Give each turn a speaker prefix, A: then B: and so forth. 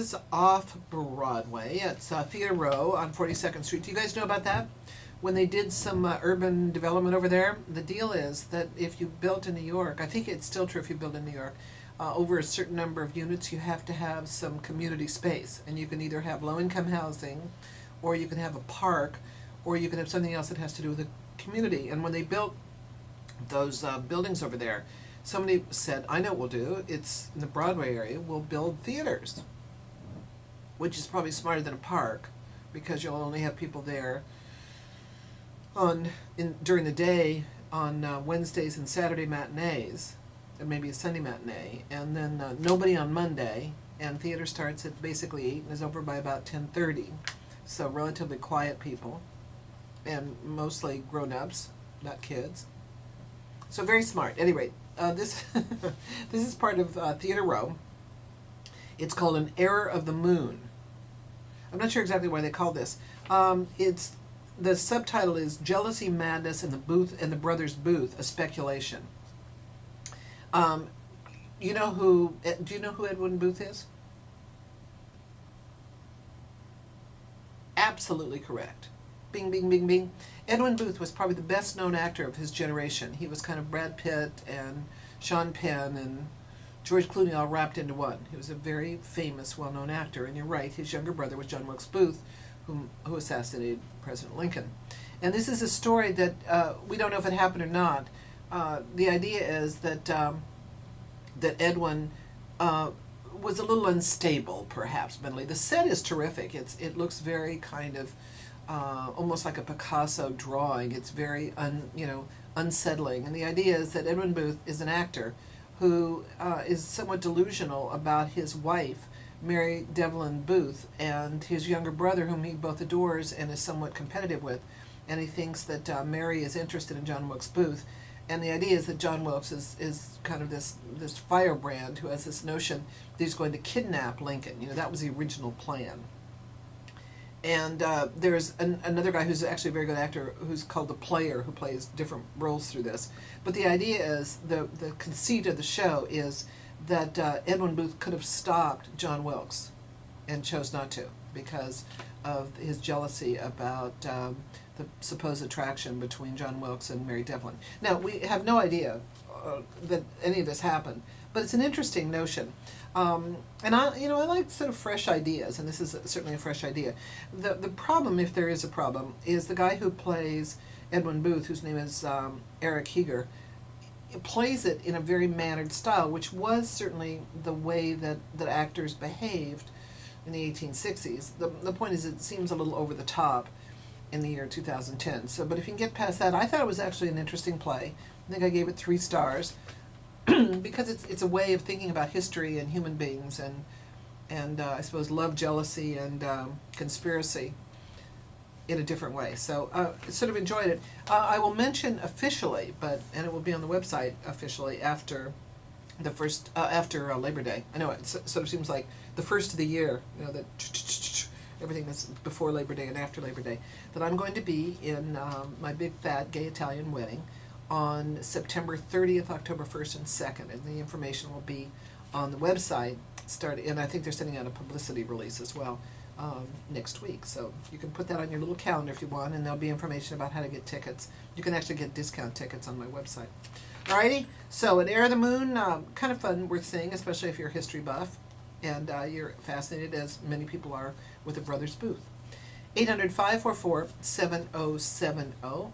A: is off Broadway. It's Theater Row on 42nd Street. Do you guys know about that? When they did some urban development over there, the deal is that if you built in New York, I think it's still true if you build in New York, over a certain number of units, you have to have some community space. And you can either have low-income housing, or you can have a park, or you can have something else that has to do with the community. And when they built those buildings over there, somebody said, I know what we'll do. It's in the Broadway area. We'll build theaters, which is probably smarter than a park, because you'll only have people there during the day on Wednesdays and Saturday matinees, and maybe a Sunday matinee, and then nobody on Monday, and theater starts at basically 8 and is over by about 10:30. So relatively quiet people, and mostly grown-ups, not kids. So very smart. Anyway, this this is part of Theater Row. It's called An Error of the Moon. I'm not sure exactly why they call this. The subtitle is Jealousy, Madness, and the Brothers Booth, a Speculation. Do you know who Edwin Booth is? Absolutely correct. Bing, bing, bing, bing. Edwin Booth was probably the best known actor of his generation. He was kind of Brad Pitt and Sean Penn and George Clooney all wrapped into one. He was a very famous, well-known actor. And you're right, his younger brother was John Wilkes Booth, who assassinated President Lincoln. And this is a story that we don't know if it happened or not. The idea is that Edwin was a little unstable, perhaps mentally. The set is terrific. It looks very kind of almost like a Picasso drawing. It's very unsettling. And the idea is that Edwin Booth is an actor who is somewhat delusional about his wife, Mary Devlin Booth, and his younger brother, whom he both adores and is somewhat competitive with. And he thinks that Mary is interested in John Wilkes Booth. And the idea is that John Wilkes is kind of this firebrand who has this notion that he's going to kidnap Lincoln. That was the original plan. And there's another guy who's actually a very good actor who's called the Player, who plays different roles through this. But the idea is, the conceit of the show is that Edwin Booth could have stopped John Wilkes and chose not to because of his jealousy about the supposed attraction between John Wilkes and Mary Devlin. Now, we have no idea that any of this happened, but it's an interesting notion. And I like sort of fresh ideas, and this is certainly a fresh idea. The problem, if there is a problem, is the guy who plays Edwin Booth, whose name is Eric Heger, plays it in a very mannered style, which was certainly the way that actors behaved in the 1860s. The point is, it seems a little over the top in the year 2010. So, but if you can get past that, I thought it was actually an interesting play. I think I gave it 3 stars. Because it's a way of thinking about history and human beings and I suppose love, jealousy, and conspiracy in a different way. So I sort of enjoyed it. I will mention officially, and it will be on the website officially after the first after Labor Day. I know it sort of seems like the first of the year. That everything that's before Labor Day and after Labor Day. That I'm going to be in my big fat gay Italian wedding on September 30th, October 1st, and 2nd, and the information will be on the website. And I think they're sending out a publicity release as well next week. So you can put that on your little calendar if you want, and there'll be information about how to get tickets. You can actually get discount tickets on my website. Alrighty, so An Error of the Moon, kind of fun, worth seeing, especially if you're a history buff, and you're fascinated, as many people are, with the Brothers Booth. 800-544-7070.